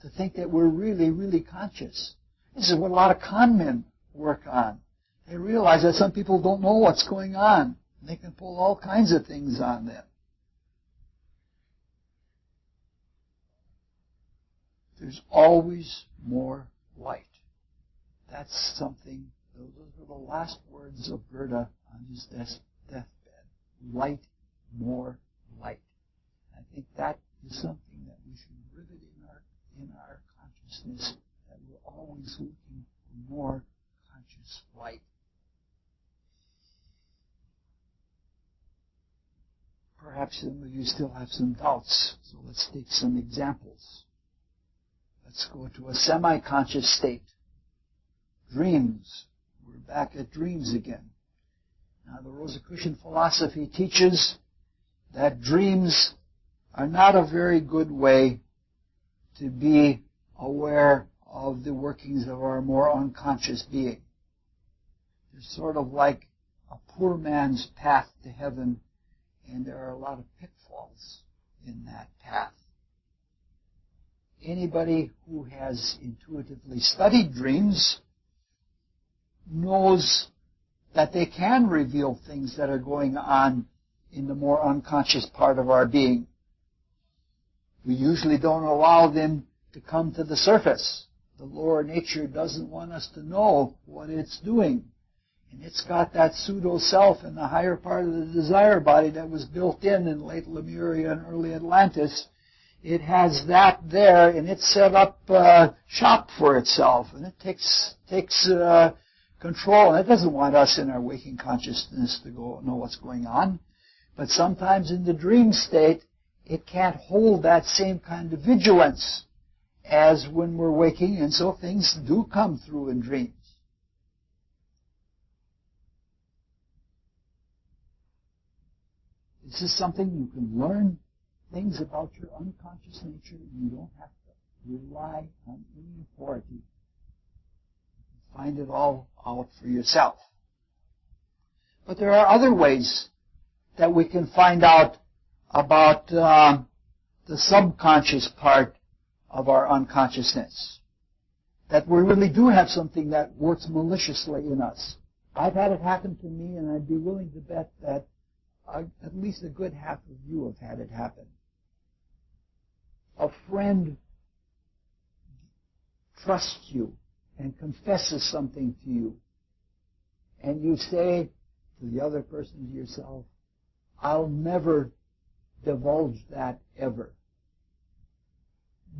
to think that we're really, really conscious. This is what a lot of con men work on. They realize that some people don't know what's going on. They can pull all kinds of things on them. There's always more light. That's something, those are the last words of Goethe on his deathbed. Light, more light. I think that is something that we should rivet in our consciousness, that we're always looking for more conscious light. Perhaps some of you still have some doubts, so let's take some examples. Let's go to a semi-conscious state. Dreams. We're back at dreams again. Now, the Rosicrucian philosophy teaches that dreams are not a very good way to be aware of the workings of our more unconscious being. They're sort of like a poor man's path to heaven, and there are a lot of pitfalls in that path. Anybody who has intuitively studied dreams knows that they can reveal things that are going on in the more unconscious part of our being. We usually don't allow them to come to the surface. The lower nature doesn't want us to know what it's doing. And it's got that pseudo-self in the higher part of the desire body that was built in late Lemuria and early Atlantis. It has that there, and it's set up shop for itself, and it takes control. And it doesn't want us in our waking consciousness to go know what's going on. But sometimes in the dream state, it can't hold that same kind of vigilance. as when we're waking, and so things do come through in dreams. This is something you can learn things about your unconscious nature, and you don't have to rely on any authority. Find it all out for yourself. But there are other ways that we can find out about the subconscious part of our unconsciousness. That we really do have something that works maliciously in us. I've had it happen to me, and I'd be willing to bet that at least a good half of you have had it happen. A friend trusts you and confesses something to you, and you say to the other person, to yourself, I'll never divulge that ever.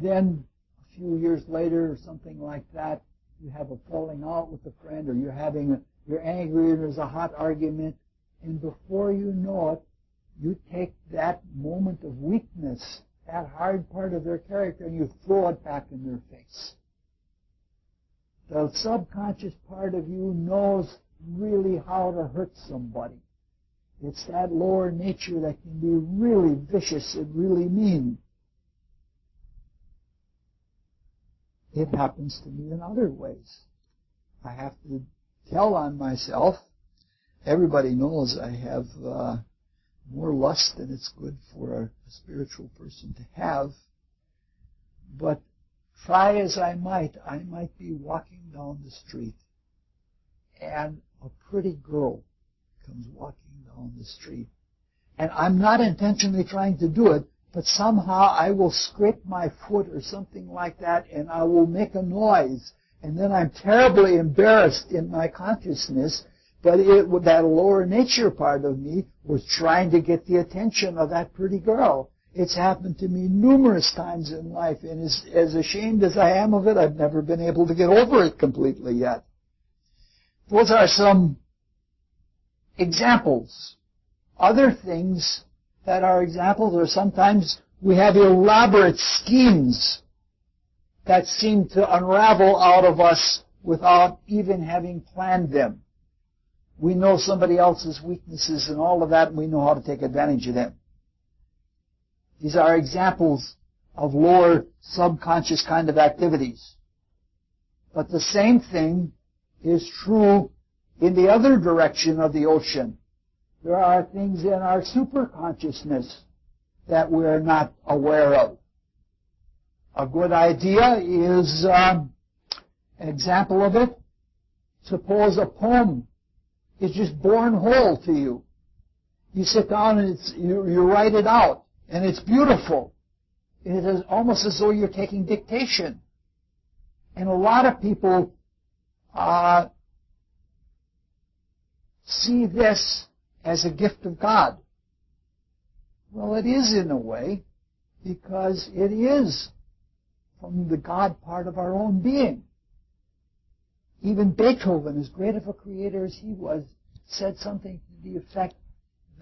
Then, a few years later, or something like that, you have a falling out with a friend, or you're angry and there's a hot argument, and before you know it, you take that moment of weakness, that hard part of their character, and you throw it back in their face. The subconscious part of you knows really how to hurt somebody. It's that lower nature that can be really vicious and really mean. It happens to me in other ways. I have to tell on myself. Everybody knows I have more lust than it's good for a spiritual person to have. But try as I might be walking down the street, and a pretty girl comes walking down the street. And I'm not intentionally trying to do it, but somehow I will scrape my foot or something like that, and I will make a noise. And then I'm terribly embarrassed in my consciousness, but that lower nature part of me was trying to get the attention of that pretty girl. It's happened to me numerous times in life, and as ashamed as I am of it, I've never been able to get over it completely yet. Those are some examples. Other things that are examples are sometimes we have elaborate schemes that seem to unravel out of us without even having planned them. We know somebody else's weaknesses and all of that, and we know how to take advantage of them. These are examples of lower subconscious kind of activities. But the same thing is true in the other direction of the ocean. There are things in our superconsciousness that we're not aware of. A good idea is an example of it. Suppose a poem is just born whole to you. You sit down and you write it out, and it's beautiful. It is almost as though you're taking dictation. And a lot of people see this as a gift of God. Well, it is in a way, because it is from the God part of our own being. Even Beethoven, as great of a creator as he was, said something to the effect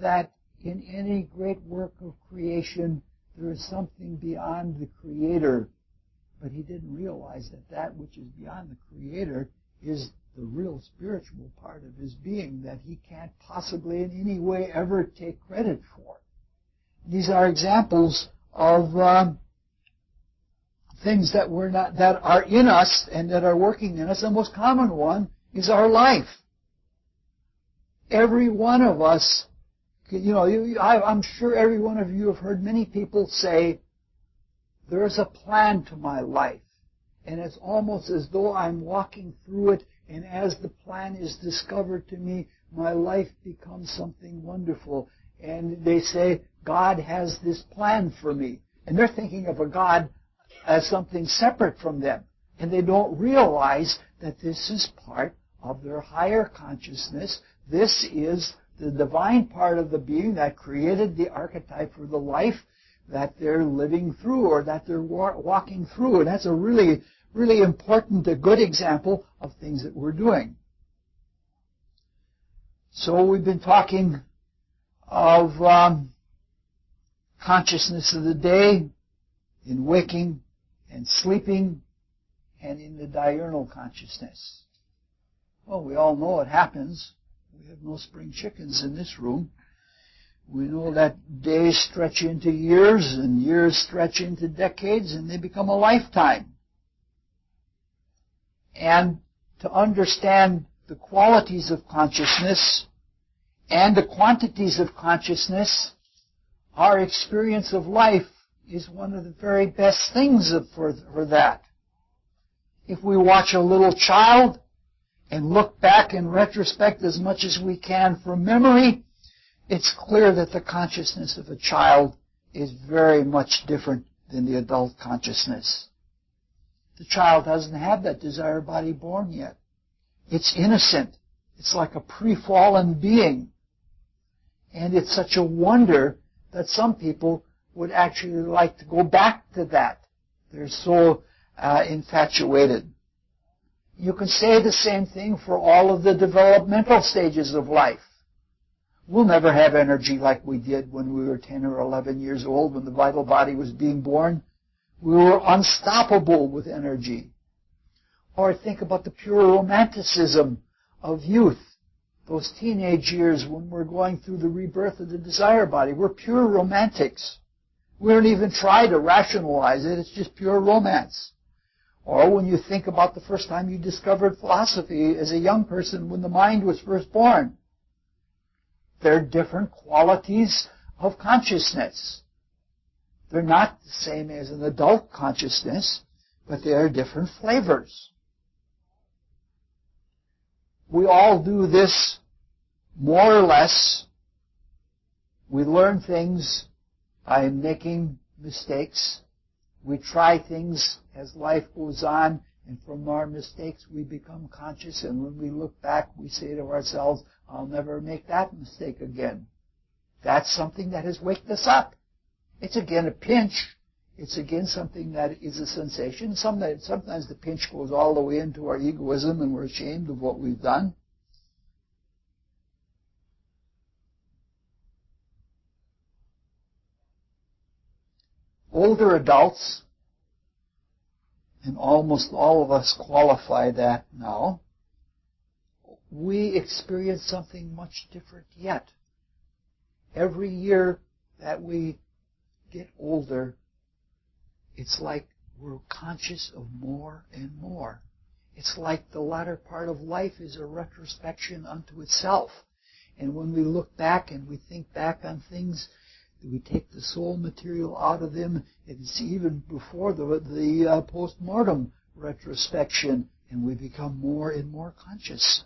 that in any great work of creation, there is something beyond the creator. But he didn't realize that that which is beyond the creator is the real spiritual part of his being that he can't possibly in any way ever take credit for. These are examples of things that are in us and that are working in us. The most common one is our life. Every one of us, I'm sure every one of you have heard many people say, there's a plan to my life. And it's almost as though I'm walking through it, and as the plan is discovered to me, my life becomes something wonderful. And they say, God has this plan for me. And they're thinking of a God as something separate from them. And they don't realize that this is part of their higher consciousness. This is the divine part of the being that created the archetype for the life that they're living through or that they're walking through. And that's a really, really important, a good example of things that we're doing. So we've been talking of consciousness of the day in waking and sleeping and in the diurnal consciousness. Well, we all know it happens. We have no spring chickens in this room. We know that days stretch into years and years stretch into decades and they become a lifetime. And to understand the qualities of consciousness and the quantities of consciousness, our experience of life is one of the very best things for that. If we watch a little child and look back in retrospect as much as we can from memory, it's clear that the consciousness of a child is very much different than the adult consciousness. The child hasn't had that desire body born yet. It's innocent. It's like a pre-fallen being. And it's such a wonder that some people would actually like to go back to that. They're so infatuated. You can say the same thing for all of the developmental stages of life. We'll never have energy like we did when we were 10 or 11 years old, when the vital body was being born. We were unstoppable with energy. Or think about the pure romanticism of youth. Those teenage years when we're going through the rebirth of the desire body. We're pure romantics. We don't even try to rationalize it. It's just pure romance. Or when you think about the first time you discovered philosophy as a young person when the mind was first born. They're different qualities of consciousness. They're not the same as an adult consciousness, but they are different flavors. We all do this more or less. We learn things by making mistakes. We try things as life goes on, and from our mistakes we become conscious, and when we look back we say to ourselves, I'll never make that mistake again. That's something that has waked us up. It's again a pinch. It's again something that is a sensation. Sometimes the pinch goes all the way into our egoism and we're ashamed of what we've done. Older adults, and almost all of us qualify that now, we experience something much different yet. Every year that we get older, it's like we're conscious of more and more. It's like the latter part of life is a retrospection unto itself. And when we look back and we think back on things, we take the soul material out of them. It's even before the post-mortem retrospection, and we become more and more conscious.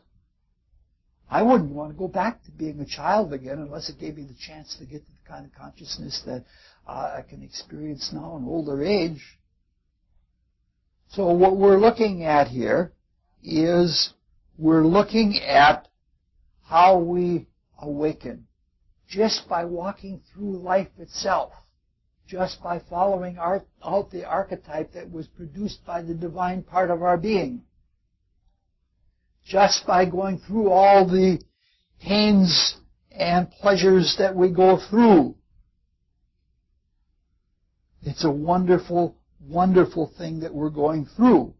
I wouldn't want to go back to being a child again unless it gave me the chance to get to the kind of consciousness that I can experience now in older age. So what we're looking at here is we're looking at how we awaken just by walking through life itself, just by following out the archetype that was produced by the divine part of our being, just by going through all the pains and pleasures that we go through. It's a wonderful, wonderful thing that we're going through.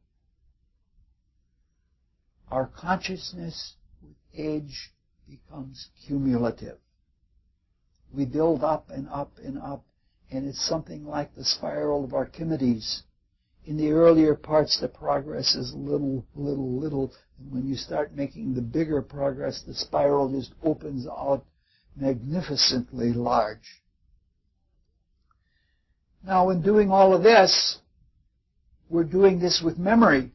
Our consciousness with age becomes cumulative. We build up and up and up, and it's something like the spiral of Archimedes. In the earlier parts, the progress is little, little, little. And when you start making the bigger progress, the spiral just opens out magnificently large. Now, in doing all of this, we're doing this with memory,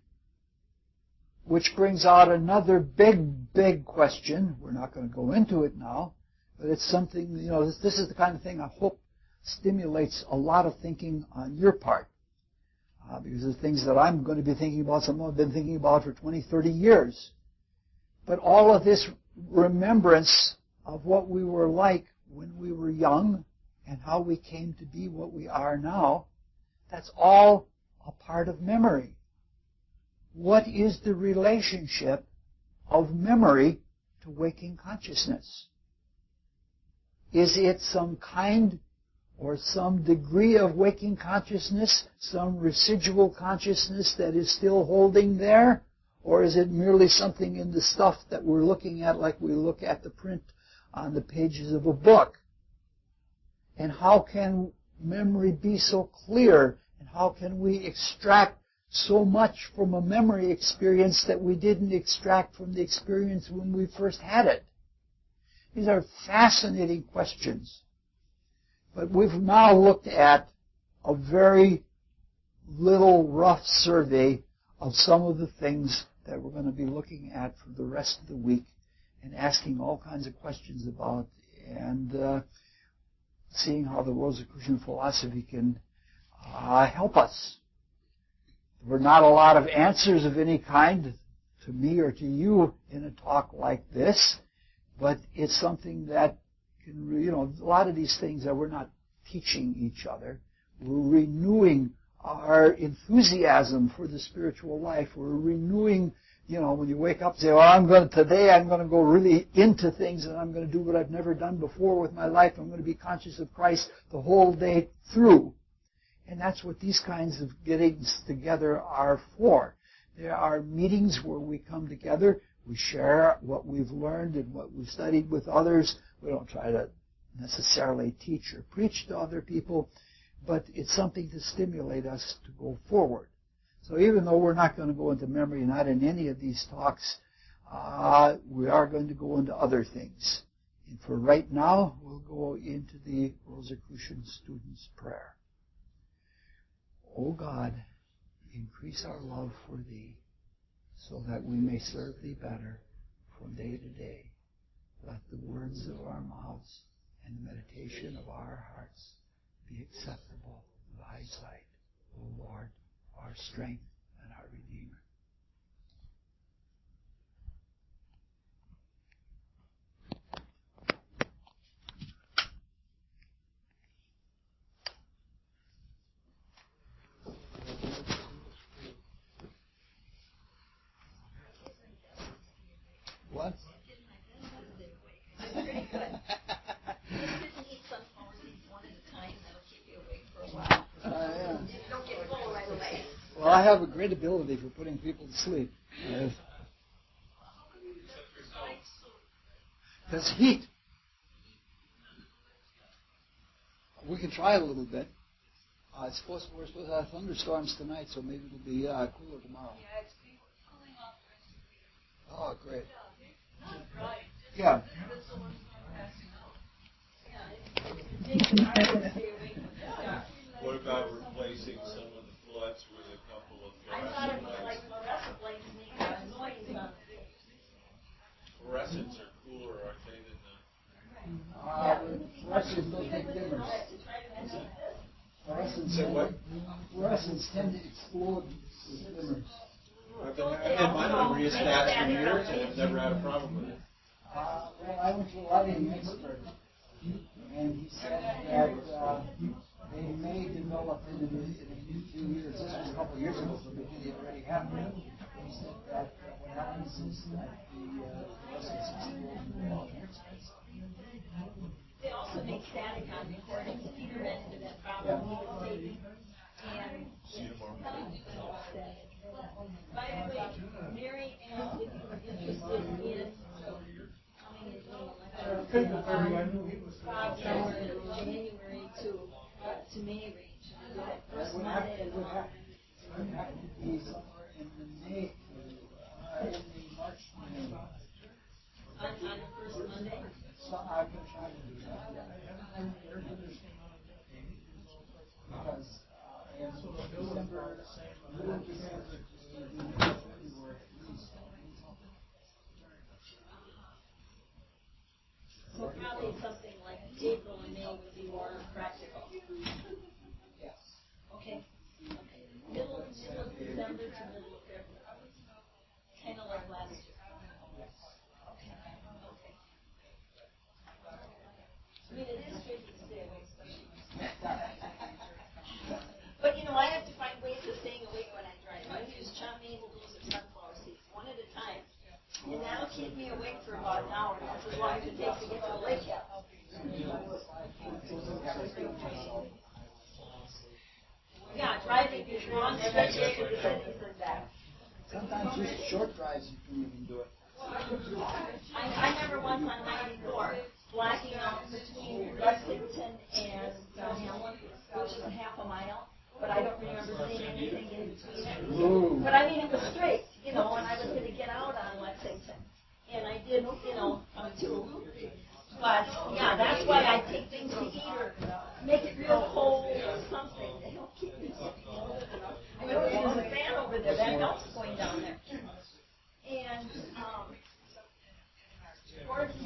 which brings out another big, big question. We're not going to go into it now, but it's something, this is the kind of thing I hope stimulates a lot of thinking on your part. Because the things that I'm going to be thinking about, some I've been thinking about for 20, 30 years. But all of this remembrance of what we were like when we were young and how we came to be what we are now, that's all a part of memory. What is the relationship of memory to waking consciousness? Is it some kind or some degree of waking consciousness, some residual consciousness that is still holding there? Or is it merely something in the stuff that we're looking at like we look at the print on the pages of a book? And how can memory be so clear? And how can we extract so much from a memory experience that we didn't extract from the experience when we first had it? These are fascinating questions. But we've now looked at a very little rough survey of some of the things that we're going to be looking at for the rest of the week and asking all kinds of questions about, and seeing how the Rosicrucian philosophy can help us. There were not a lot of answers of any kind to me or to you in a talk like this, but it's something that can, a lot of these things that we're not teaching each other. We're renewing our enthusiasm for the spiritual life. We're renewing, when you wake up and say, today I'm going to go really into things and I'm going to do what I've never done before with my life. I'm going to be conscious of Christ the whole day through. And that's what these kinds of gettings together are for. There are meetings where we come together, we share what we've learned and what we've studied with others. We don't try to necessarily teach or preach to other people, but it's something to stimulate us to go forward. So even though we're not going to go into memory, not in any of these talks, we are going to go into other things. And for right now, we'll go into the Rosicrucian student's prayer. O God, increase our love for Thee, so that we may serve Thee better from day to day. Let the words of our mouths and the meditation of our hearts be acceptable in Thy sight, O Lord, our strength and our Redeemer. What? Well, I have a great ability for putting people to sleep. There's heat. We can try a little bit. We're supposed to have thunderstorms tonight, so maybe it'll be cooler tomorrow. Yeah, it's cooling off the rest of the week. Oh, great. Not right. Yeah. That's the ones that are passing out. Yeah, it takes an hour to stay awake. What about replacing some of the floods with a couple of I thought it was like fluorescent fluorescent lights making noise on it. fluorescents are cooler, aren't they, than the... Fluorescents don't make dimmers. Fluorescents tend to explode with dimmers. I've had mine on rheostats for years and I've never had a problem with it. Well, I went to a lighting expert, and he said that they may develop in a few years. This was a couple of years ago, so maybe it already happened. He said that what happens is that the fluorescents explode and they're more expensive. They also make static on recordings. Peter ran into that problem. He was taping. And See you tomorrow. by the way, Mary asked if you were interested in coming and doing a lecture from January to May range. That first Monday of the month. It would have to be somewhere in the May, in the March, May. On the first Monday? So I've been trying to do that. Because in December, middle of December, February at least. So probably something like April and May would be more practical. Yes. Okay. Middle of December to middle of February. Kind of like last year. Okay. I mean, it is tricky to stay awake, especially when But I have to find ways of staying awake when I drive. I use chopped maple leaves or sunflower seeds, one at a time. And that'll keep me awake for about an hour. That's as long as it takes to get to the lake. Yeah, driving long stretches and back. Sometimes just short drives you can even do it. I remember once on 94, blacking out between Lexington and Hamlin, which is a half a mile, but I don't remember seeing anything in between it. Ooh. But I mean, it was straight, and I was going to get out on Lexington, and I did, too. But, yeah, that's why I take things to eat or make it real cold or something to help keep me sick. I know there's a fan over there, that helps going down there. And, Gordon